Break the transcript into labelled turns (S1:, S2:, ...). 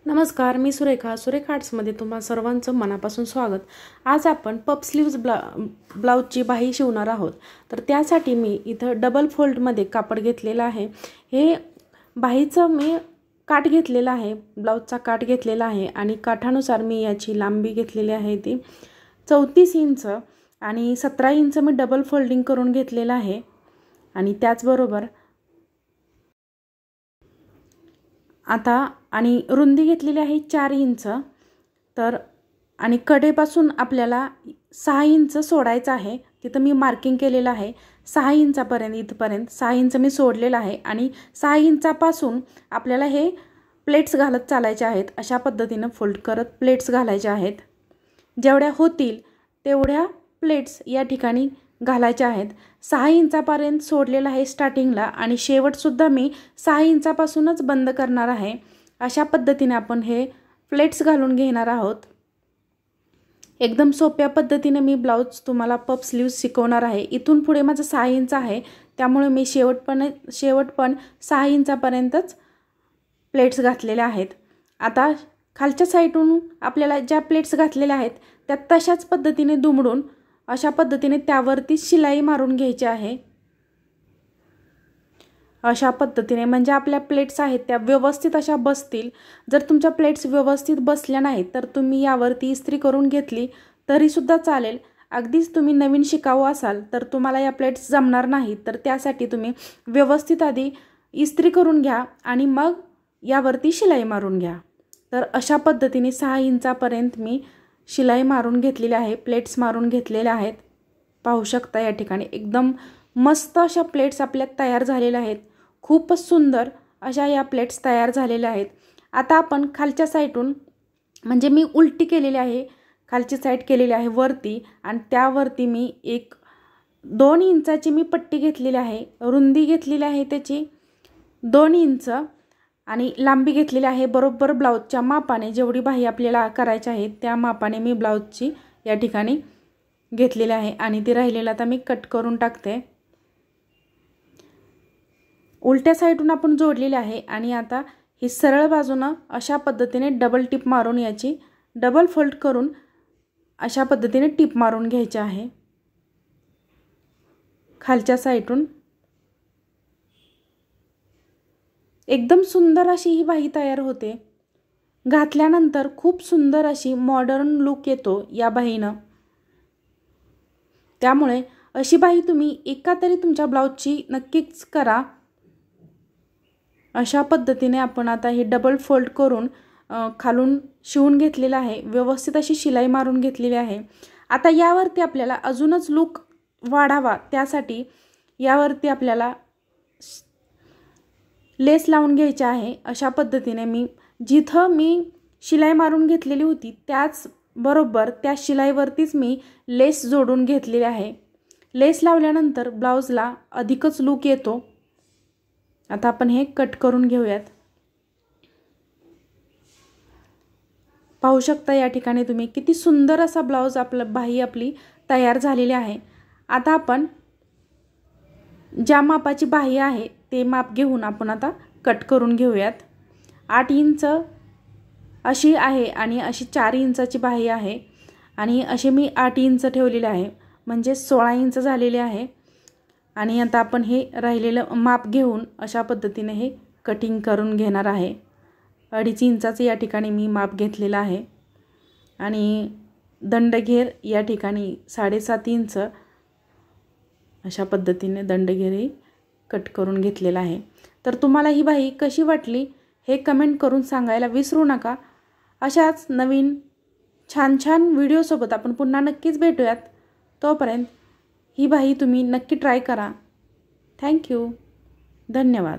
S1: नमस्कार, मी सुरेखा आर्ट्समध्ये तुम्हा सर्वांचं मनापासून स्वागत। आज आपण पफ स्लीव्ज ब्लाउजची बाही शिवणार आहोत। तर त्यासाठी मी इथं डबल फोल्डमध्ये कापड घेतलेला आहे। हे बाहीचं मी काठ घेतलेला आहे, ब्लाउजचा काठ घेतलेला आहे आणि काठानुसार मी याची लांबी घेतलेली आहे ती 34 इंच आणि 17 इंच मी डबल फोल्डिंग करून घेतलेला आहे। आणि त्याचबरोबर आता आणि रुंदी घेतलेली आहे 4 इंच। तर आणि कडेपासून आपल्याला 6 इंच सोडायचं आहे। तिथं मी मार्किंग केलेलं आहे 6 इंचापर्यंत, इथपर्यंत 6 इंच मी सोडलेलं आहे आणि 6 इंचापासून आपल्याला हे प्लेट्स घालत चालायचे आहेत। अशा पद्धतीने फोल्ड करत प्लेट्स घालायचे आहेत। जेवढ्या होतील तेवढ्या प्लेट्स या ठिकाणी घालायचे आहेत। 6 इंचापर्यंत सोडलेला आहे स्टार्टिंगला आणि शेवट सुद्धा मी 6 इंचापासूनच बंद करणार आहे। अशा पद्धतीने आपण हे प्लेट्स घालून घेणार आहोत। एकदम सोप्या पद्धतीने मी ब्लाउज तुम्हाला पफ स्लीव्ज शिकवणार आहे। इथून पुढे माझं 6 इंच आहे, त्यामुळे मी शेवट पण 6 इंचापर्यंतच प्लेट्स घातलेल्या आहेत। आता खालच्या साइडून आपल्याला ज्या प्लेट्स घातलेल्या आहेत त्या तशाच पद्धतीने दुमडून अशा पद्धतीने त्यावरती शिलाई मारून घ्यायची आहे। अशा पद्धतीने म्हणजे आपल्या प्लेट्स आहेत त्या व्यवस्थित अशा बसतील। जर तुमच्या प्लेट्स व्यवस्थित बसल्या नाहीत तर तुम्ही यावरती इस्त्री करून घेतली तरी सुद्धा चालेल। अगदीच तुम्ही नवीन शिकाऊ असाल तर तुम्हाला या प्लेट्स जमणार नाही, तर त्यासाठी तुम्ही व्यवस्थित आधी इस्त्री करून घ्या आणि मग यावरती शिलाई मारून घ्या। तर अशा पद्धतीने 6 इंचापर्यंत मी शिलाई मारून घेतलेली आहे, प्लेट्स मारून घेतलेल्या आहेत। पाहू शकता या ठिकाणी एकदम मस्त अशा प्लेट्स आपल्या तयार झालेल्या आहेत। खूपच सुंदर अशा या प्लेट्स तयार झालेल्या आहेत। आता आपण खालच्या साइडून म्हणजे मी उलटी केलेली आहे, खालची साइड केलेली आहे वरती आणि त्यावरती मी 2 इंचाची मी पट्टी घेतलेली आहे। रुंदी घेतलेली आहे त्याची 2 इंच आणि लांबी घेतलेली आहे बरोबर ब्लाउजच्या मापाने। जेवढी बाही आपल्याला करायची आहे त्या मापाने मी ब्लाउजची या ठिकाणी घेतलेली आहे आणि ती राहिलेला आता मी कट करून टाकते। उलट्या साइडून आपण जोडलेली आहे आणि आता ही सरळ बाजूने अशा पद्धतीने डबल टिप मारून याची डबल फोल्ड करून अशा पद्धतीने टिप मारून घ्यायची आहे खालच्या साइडून। एकदम सुंदर अशी ही बाही तयार होते। घातल्यानंतर खूप सुंदर अशी मॉडर्न लुक येतो या बाहीनं। त्यामुळे अशी बाही तुम्ही एका तरी तुमच्या ब्लाउजची नक्कीच करा। अशा पद्धतीने आपण आता हे डबल फोल्ड करून खालून शिवून घेतलेला आहे, व्यवस्थित अशी शिलाई मारून घेतलेली आहे। आता यावरती आपल्याला अजूनच लुक वाढावा त्यासाठी यावरती आपल्याला लेस लावून घ्यायची आहे। अशा पद्धतीने मी जिथं मी शिलाई मारून घेतलेली होती त्याच बरोबर त्या शिलाईवरतीच मी लेस जोडून घेतलेली आहे। लेस लावल्यानंतर ब्लाउजला अधिकच लुक येतो। आता आपण हे कट करून घेऊयात। पाहू शकता या ठिकाणी तुम्ही किती सुंदर असा ब्लाउज बाही आपली तयार झालेली आहे। आता आपण ज्या मापाची बाही आहे ते माप घेऊन आपण आता कट करून घेऊयात। 8 इंच अशी आहे आणि अशी 4 इंचाची बाही आहे आणि असे मी 8 इंच ठेवलेले आहे, म्हणजे 16 इंच झालेले आहे। आणि आता आपण हे राहिलेलं माप घेऊन अशा पद्धतीने हे कटिंग करून घेणार आहे। 2.5 इंचाचं या ठिकाणी मी माप घेतलेलं आहे आणि दंडघेर या ठिकाणी 7.5 इंच अशा पद्धतीने दंडघेरही कट करून घेतलेला आहे। तर तुम्हाला ही बाही कशी वाटली हे कमेंट करून सांगायला विसरू नका। अशाच नवीन छान छान व्हिडिओसोबत आपण पुन्हा नक्कीच भेटूयात। तोपर्यंत ही बाही तुम्ही नक्की ट्राय करा। थँक्यू, धन्यवाद।